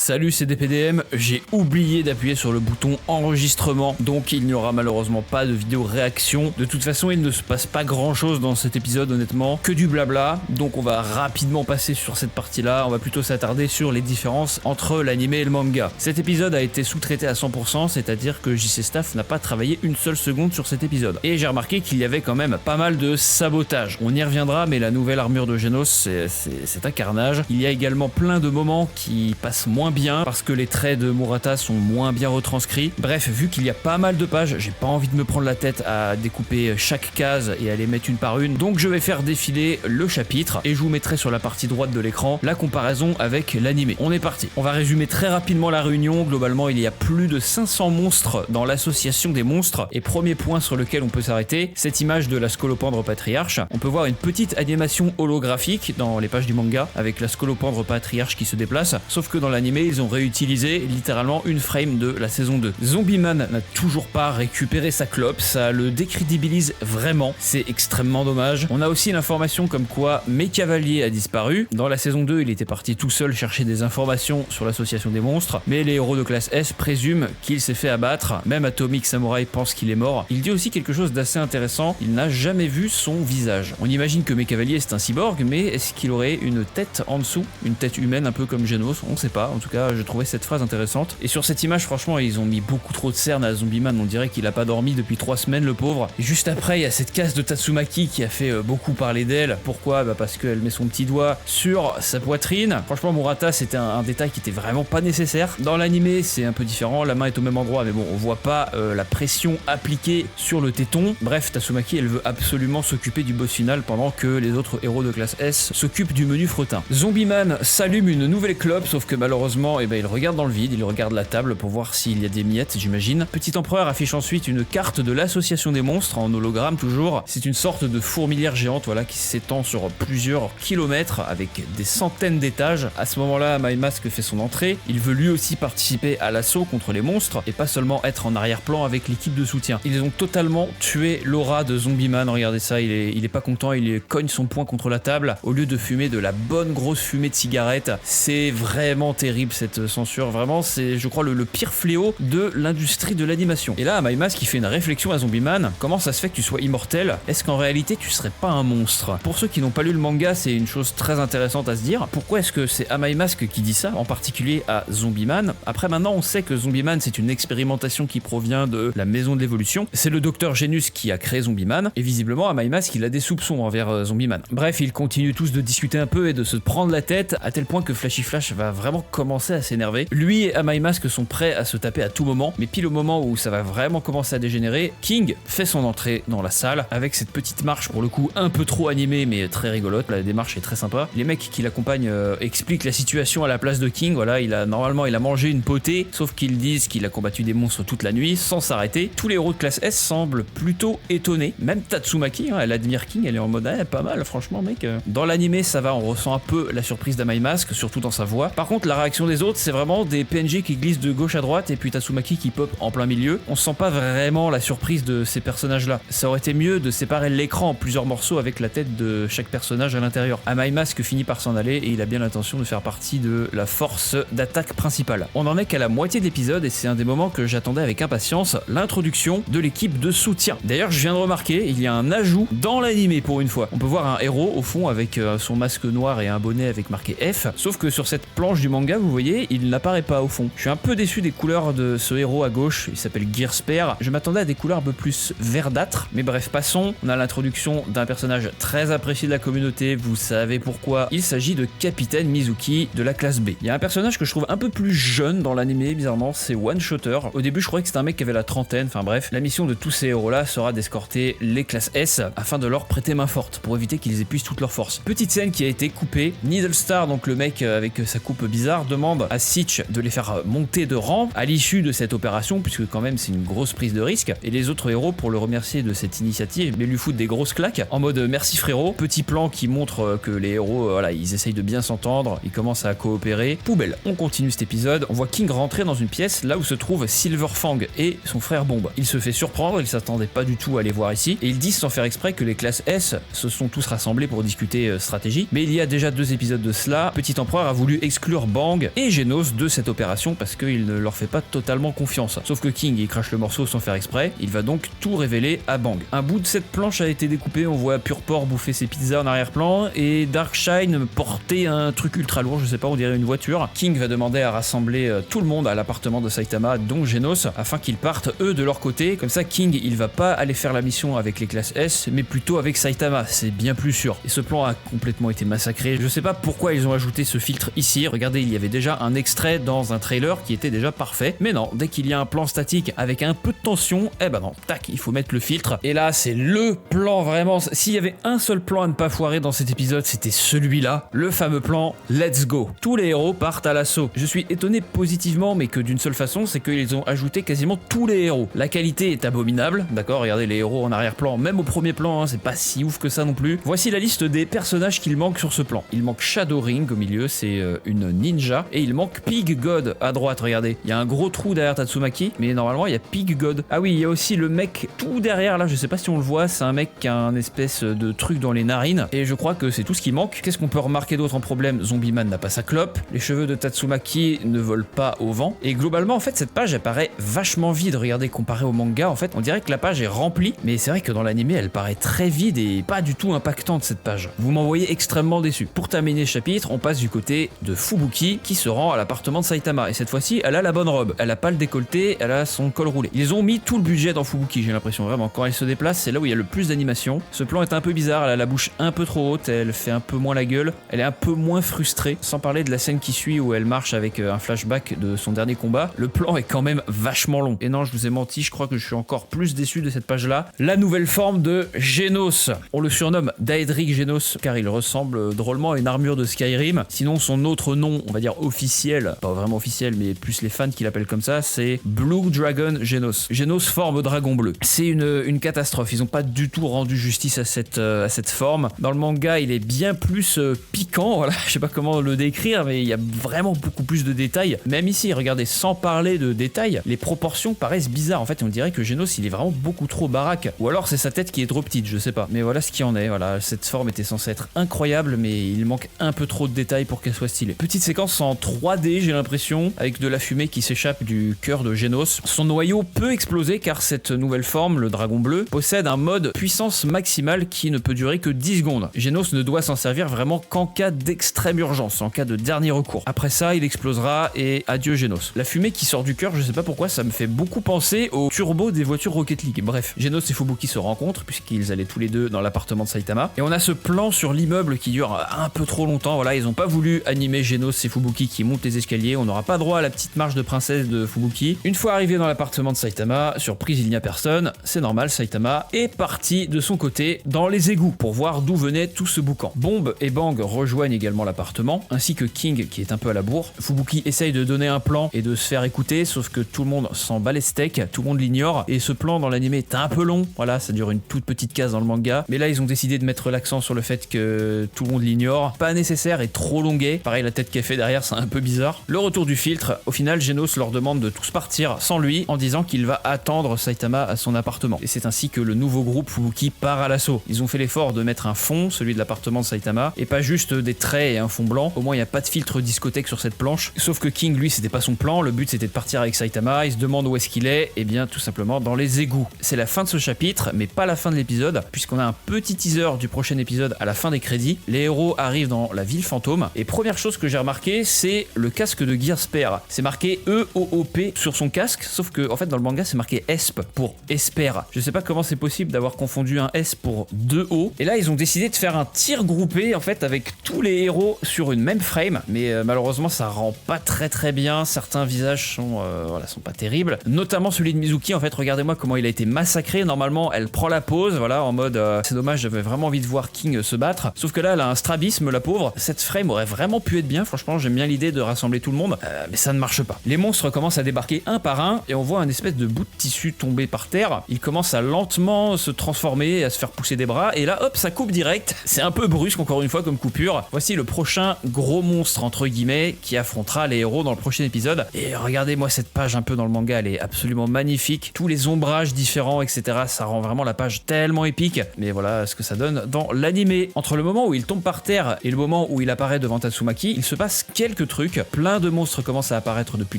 Salut, c'est DPDM, j'ai oublié d'appuyer sur le bouton enregistrement, donc il n'y aura malheureusement pas de vidéo réaction. De toute façon, il ne se passe pas grand chose dans cet épisode honnêtement, que du blabla, donc on va rapidement passer sur cette partie-là, on va plutôt s'attarder sur les différences entre l'anime et le manga. Cet épisode a été sous-traité à 100%, c'est-à-dire que JC Staff n'a pas travaillé une seule seconde sur cet épisode. Et j'ai remarqué qu'il y avait quand même pas mal de sabotage. On y reviendra, mais la nouvelle armure de Genos, c'est un carnage. Il y a également plein de moments qui passent moins bien parce que les traits de Murata sont moins bien retranscrits. Bref, vu qu'il y a pas mal de pages, j'ai pas envie de me prendre la tête à découper chaque case et à les mettre une par une, donc je vais faire défiler le chapitre et je vous mettrai sur la partie droite de l'écran la comparaison avec l'anime. On est parti. On va résumer très rapidement la réunion. Globalement, il y a plus de 500 monstres dans l'association des monstres et premier point sur lequel on peut s'arrêter, cette image de la scolopendre patriarche. On peut voir une petite animation holographique dans les pages du manga avec la scolopendre patriarche qui se déplace, sauf que dans l'anime, ils ont réutilisé littéralement une frame de la saison 2. Zombie-Man n'a toujours pas récupéré sa clope, ça le décrédibilise vraiment, c'est extrêmement dommage. On a aussi l'information comme quoi Mecavalier a disparu. Dans la saison 2, il était parti tout seul chercher des informations sur l'association des monstres, mais les héros de classe S présument qu'il s'est fait abattre, même Atomic Samurai pense qu'il est mort. Il dit aussi quelque chose d'assez intéressant, il n'a jamais vu son visage. On imagine que Mecavalier c'est un cyborg, mais est-ce qu'il aurait une tête en dessous, une tête humaine un peu comme Genos? On sait pas, en tout cas je trouvais cette phrase intéressante. Et sur cette image, franchement, ils ont mis beaucoup trop de cernes à Zombie-Man, on dirait qu'il a pas dormi depuis 3 semaines le pauvre. Et juste après, il y a cette case de Tatsumaki qui a fait beaucoup parler d'elle. Pourquoi? Parce qu'elle met son petit doigt sur sa poitrine. Franchement, Murata, c'était un détail qui était vraiment pas nécessaire. Dans l'anime, c'est un peu différent, la main est au même endroit, mais bon, on voit pas la pression appliquée sur le téton. Bref, Tatsumaki, elle veut absolument s'occuper du boss final pendant que les autres héros de classe S s'occupent du menu fretin. Zombie-Man s'allume une nouvelle clope, sauf que malheureusement, il regarde dans le vide, il regarde la table pour voir s'il y a des miettes, j'imagine. Petit Empereur affiche ensuite une carte de l'association des monstres en hologramme toujours. C'est une sorte de fourmilière géante, voilà, qui s'étend sur plusieurs kilomètres avec des centaines d'étages. À ce moment-là, My Mask fait son entrée. Il veut lui aussi participer à l'assaut contre les monstres et pas seulement être en arrière-plan avec l'équipe de soutien. Ils ont totalement tué l'aura de Zombie-Man. Regardez ça, il est pas content, il cogne son poing contre la table au lieu de fumer de la bonne grosse fumée de cigarette. C'est vraiment terrible cette censure, vraiment c'est je crois le pire fléau de l'industrie de l'animation. Et là, My Mask qui fait une réflexion à Zombie-Man, comment ça se fait que tu sois immortel? Est-ce qu'en réalité tu serais pas un monstre? Pour ceux qui n'ont pas lu le manga, c'est une chose très intéressante à se dire. Pourquoi est-ce que c'est à My Mask qui dit ça, en particulier à Zombie-Man? Après maintenant on sait que Zombie-Man c'est une expérimentation qui provient de la maison de l'évolution. C'est le docteur Genus qui a créé Zombie-Man et visiblement à My Mask il a des soupçons envers Zombie-Man. Bref, ils continuent tous de discuter un peu et de se prendre la tête à tel point que Flashy Flash va vraiment commencer à s'énerver. Lui et My Mask sont prêts à se taper à tout moment, mais pile au moment où ça va vraiment commencer à dégénérer, King fait son entrée dans la salle avec cette petite marche pour le coup un peu trop animée mais très rigolote. La démarche est très sympa. Les mecs qui l'accompagnent expliquent la situation à la place de King. Voilà, normalement il a mangé une potée, sauf qu'ils disent qu'il a combattu des monstres toute la nuit sans s'arrêter. Tous les héros de classe S semblent plutôt étonnés. Même Tatsumaki, elle admire King, elle est en mode pas mal franchement mec. Dans l'anime ça va, on ressent un peu la surprise d'Amai Mask, surtout dans sa voix. Par contre la réaction des autres c'est vraiment des PNG qui glissent de gauche à droite et puis Tatsumaki qui pop en plein milieu. On sent pas vraiment la surprise de ces personnages là. Ça aurait été mieux de séparer l'écran en plusieurs morceaux avec la tête de chaque personnage à l'intérieur. Amai Mask finit par s'en aller et il a bien l'intention de faire partie de la force d'attaque principale. On en est qu'à la moitié de l'épisode et c'est un des moments que j'attendais avec impatience, l'introduction de l'équipe de soutien. D'ailleurs je viens de remarquer, il y a un ajout dans l'anime pour une fois. On peut voir un héros au fond avec son masque noir et un bonnet avec marqué F, sauf que sur cette planche du manga vous voyez il n'apparaît pas au fond. Je suis un peu déçu des couleurs de ce héros à gauche, il s'appelle Gearspear. Je m'attendais à des couleurs un peu plus verdâtres, mais bref passons. On a l'introduction d'un personnage très apprécié de la communauté, vous savez pourquoi. Il s'agit de Capitaine Mizuki de la classe B. Il y a un personnage que je trouve un peu plus jeune dans l'anime, bizarrement, c'est One Shotter. Au début je croyais que c'était un mec qui avait la trentaine, enfin bref. La mission de tous ces héros là sera d'escorter les classes S afin de leur prêter main forte pour éviter qu'ils épuisent toute leur force. Petite scène qui a été coupée. Needle Star, donc le mec avec sa coupe bizarre, demande à Sitch de les faire monter de rang à l'issue de cette opération, puisque quand même c'est une grosse prise de risque, et les autres héros pour le remercier de cette initiative mais lui foutent des grosses claques en mode merci frérot. Petit plan qui montre que les héros voilà, ils essayent de bien s'entendre, ils commencent à coopérer. Poubelle. On continue cet épisode, on voit King rentrer dans une pièce là où se trouve Silverfang et son frère Bomb. Il se fait surprendre, il s'attendait pas du tout à les voir ici et ils disent sans faire exprès que les classes S se sont tous rassemblés pour discuter stratégie, mais il y a déjà 2 épisodes de cela, Petit Empereur a voulu exclure Bang et Genos de cette opération parce qu'il ne leur fait pas totalement confiance. Sauf que King il crache le morceau sans faire exprès, il va donc tout révéler à Bang. Un bout de cette planche a été découpé, on voit Purport bouffer ses pizzas en arrière-plan et Darkshine porter un truc ultra lourd, je sais pas, on dirait une voiture. King va demander à rassembler tout le monde à l'appartement de Saitama, dont Genos, afin qu'ils partent eux de leur côté. Comme ça King il va pas aller faire la mission avec les classes S, mais plutôt avec Saitama, c'est bien plus sûr. Et ce plan a complètement été massacré. Je sais pas pourquoi ils ont ajouté ce filtre ici. Regardez, il y avait déjà un extrait dans un trailer qui était déjà parfait. Mais non, dès qu'il y a un plan statique avec un peu de tension, eh ben non, tac, il faut mettre le filtre. Et là, c'est le plan vraiment. S'il y avait un seul plan à ne pas foirer dans cet épisode, c'était celui-là. Le fameux plan Let's Go. Tous les héros partent à l'assaut. Je suis étonné positivement, mais que d'une seule façon, c'est qu'ils ont ajouté quasiment tous les héros. La qualité est abominable, d'accord? Regardez les héros en arrière-plan, même au premier plan, hein, c'est pas si ouf que ça non plus. Voici la liste des personnages qu'il manque sur ce plan. Il manque Shadow Ring au milieu, c'est une ninja, et il manque Pig God à droite, regardez. Il y a un gros trou derrière Tatsumaki, mais normalement il y a Pig God. Ah oui, il y a aussi le mec tout derrière là, je sais pas si on le voit, c'est un mec qui a un espèce de truc dans les narines, et je crois que c'est tout ce qui manque. Qu'est-ce qu'on peut remarquer d'autre en problème? Zombieman n'a pas sa clope, les cheveux de Tatsumaki ne volent pas au vent, et globalement en fait cette page elle paraît vachement vide, regardez, comparé au manga en fait, on dirait que la page est remplie, mais c'est vrai que dans l'anime elle paraît très vide et pas du tout impactante cette page. Vous m'envoyez extrêmement déçu. Pour terminer le chapitre, on passe du côté de Fubuki qui se rend à l'appartement de Saitama, et cette fois-ci elle a la bonne robe, elle a pas le décolleté, elle a son col roulé. Ils ont mis tout le budget dans Fubuki, j'ai l'impression, vraiment, quand elle se déplace c'est là où il y a le plus d'animation. Ce plan est un peu bizarre, elle a la bouche un peu trop haute, elle fait un peu moins la gueule, elle est un peu moins frustrée, sans parler de la scène qui suit où elle marche avec un flashback de son dernier combat. Le plan est quand même vachement long. Et non, je vous ai menti, je crois que je suis encore plus déçu de cette page là. La nouvelle forme de Genos. On le surnomme Daedric Genos car il ressemble drôlement à une armure de Skyrim. Sinon son autre nom, on va dire officiel, pas vraiment officiel mais plus les fans qui l'appellent comme ça, c'est Blue Dragon Genos. Genos forme dragon bleu. C'est une catastrophe, ils ont pas du tout rendu justice à cette forme. Dans le manga il est bien plus piquant, voilà, je sais pas comment le décrire, mais il y a vraiment beaucoup plus de détails. Même ici, regardez, sans parler de détails, les proportions paraissent bizarres. En fait, on dirait que Genos il est vraiment beaucoup trop baraque. Ou alors c'est sa tête qui est trop petite, je sais pas. Mais voilà ce qu'il en est. Voilà, cette forme était censée être incroyable, mais il manque un peu trop de détails pour qu'elle soit stylée. Petite séquence en 3D, j'ai l'impression, avec de la fumée qui s'échappe du cœur de Genos. Son noyau peut exploser car cette nouvelle forme, le dragon bleu, possède un mode puissance maximale qui ne peut durer que 10 secondes. Genos ne doit s'en servir vraiment qu'en cas d'extrême urgence, en cas de dernier recours. Après ça, il explosera et adieu Genos. La fumée qui sort du cœur, je sais pas pourquoi, ça me fait beaucoup penser au turbo des voitures Rocket League. Bref, Genos et Fubuki se rencontrent puisqu'ils allaient tous les deux dans l'appartement de Saitama. Et on a ce plan sur l'immeuble qui dure un peu trop longtemps. Voilà, ils ont pas voulu animer Genos et Fubuki qui montent les escaliers. On n'aura pas droit à la petite marche de princesse de Fubuki. Une fois arrivé dans l'appartement de Saitama, surprise, il n'y a personne. C'est normal, Saitama est parti de son côté dans les égouts pour voir d'où venait tout ce boucan. Bomb et Bang rejoignent également l'appartement, ainsi que King qui est un peu à la bourre. Fubuki essaye de donner un plan et de se faire écouter, sauf que tout le monde s'en bat les steaks, tout le monde l'ignore, et ce plan dans l'anime est un peu long, voilà, ça dure une toute petite case dans le manga, mais là ils ont décidé de mettre l'accent sur le fait que tout le monde l'ignore, pas nécessaire et trop longuet, pareil la tête qu'elle fait derrière c'est un peu bizarre. Le retour du filtre, au final Genos leur demande de tous partir sans lui, en disant qu'il va attendre Saitama à son appartement, et c'est ainsi que le nouveau groupe Fubuki part à l'assaut. Ils ont fait l'effort de mettre un fond, celui de l'appartement de Saitama, et pas juste des traits et un fond blanc, au moins il n'y a pas de filtre discothèque sur cette planche, sauf que King lui c'était pas son plan, le but c'était de partir avec Saitama, il se demande où est-ce qu'il est, et bien tout simplement dans les égouts. C'est la fin de ce chapitre, mais pas la fin de l'épisode, puisqu'on a un petit teaser du prochain épisode à la fin des crédits. Les héros arrivent dans la ville fantôme, et première chose que j'ai remarqué, c'est le casque de Gearsper. C'est marqué E-O-O-P sur son casque, sauf que en fait dans le manga c'est marqué ESP pour Esper. Je sais pas comment c'est possible d'avoir confondu un S pour deux O, et là ils ont décidé de faire un tir groupé en fait avec tous les héros sur une même frame, mais malheureusement ça rend pas très bien, certains visages sont pas terribles, notamment celui de Mizuki. En fait regardez-moi comment il a été massacré, normalement elle prend la pause, voilà, en mode c'est dommage, j'avais vraiment envie de voir King se battre, sauf que là elle a un strabisme la pauvre. Cette frame aurait vraiment pu être bien, franchement j'aime bien l'idée de rassembler tout le monde, mais ça ne marche pas. Les monstres commencent à débarquer un par un, et on voit un espèce de bout de tissu tomber par terre, il commence à lentement se transformer, à se faire pousser des bras, et là hop ça coupe direct, c'est un peu brusque encore une fois comme coupure. Voici le prochain gros monstre entre guillemets qui affrontera les héros dans le prochain épisode, et regardez-moi cette page un peu dans le manga, elle est absolument magnifique, tous les ombrages différents etc, ça rend vraiment la page tellement épique, mais voilà ce que ça donne dans l'animé. Entre le moment où il tombe par terre et le moment où il apparaît devant Tatsumaki, il se passe quelques quelques trucs. Plein de monstres commencent à apparaître depuis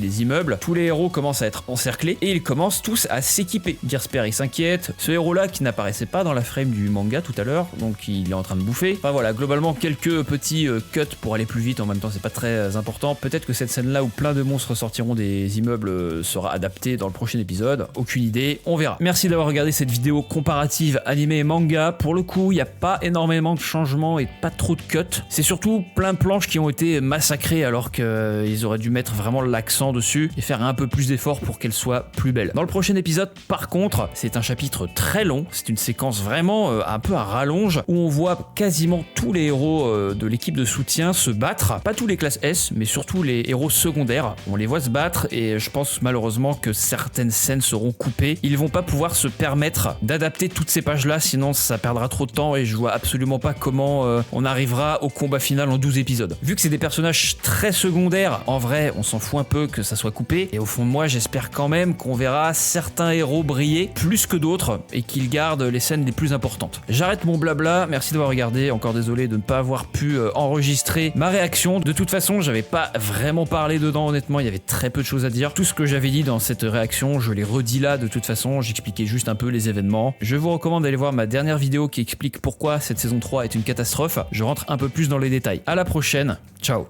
les immeubles. Tous les héros commencent à être encerclés et ils commencent tous à s'équiper. Gearspear il s'inquiète. Ce héros-là qui n'apparaissait pas dans la frame du manga tout à l'heure, donc il est en train de bouffer. Enfin voilà, globalement quelques petits cuts pour aller plus vite. En même temps, c'est pas très important. Peut-être que cette scène-là où plein de monstres sortiront des immeubles sera adaptée dans le prochain épisode. Aucune idée, on verra. Merci d'avoir regardé cette vidéo comparative animé et manga. Pour le coup, il n'y a pas énormément de changements et pas trop de cuts. C'est surtout plein de planches qui ont été massacrées alors qu'ils auraient dû mettre vraiment l'accent dessus et faire un peu plus d'efforts pour qu'elle soit plus belle. Dans le prochain épisode, par contre, c'est un chapitre très long. C'est une séquence vraiment un peu à rallonge où on voit quasiment tous les héros de l'équipe de soutien se battre. Pas tous les classes S, mais surtout les héros secondaires. On les voit se battre et je pense malheureusement que certaines scènes seront coupées. Ils vont pas pouvoir se permettre d'adapter toutes ces pages-là, sinon ça perdra trop de temps et je vois absolument pas comment on arrivera au combat final en 12 épisodes. Vu que c'est des personnages très secondaires, en vrai, on s'en fout un peu que ça soit coupé. Et au fond de moi, j'espère quand même qu'on verra certains héros briller plus que d'autres et qu'ils gardent les scènes les plus importantes. J'arrête mon blabla, merci d'avoir regardé. Encore désolé de ne pas avoir pu enregistrer ma réaction. De toute façon, j'avais pas vraiment parlé dedans, honnêtement, il y avait très peu de choses à dire. Tout ce que j'avais dit dans cette réaction, je l'ai redit là de toute façon, j'expliquais juste un peu les événements. Je vous recommande d'aller voir ma dernière vidéo qui explique pourquoi cette saison 3 est une catastrophe. Je rentre un peu plus dans les détails. À la prochaine, ciao.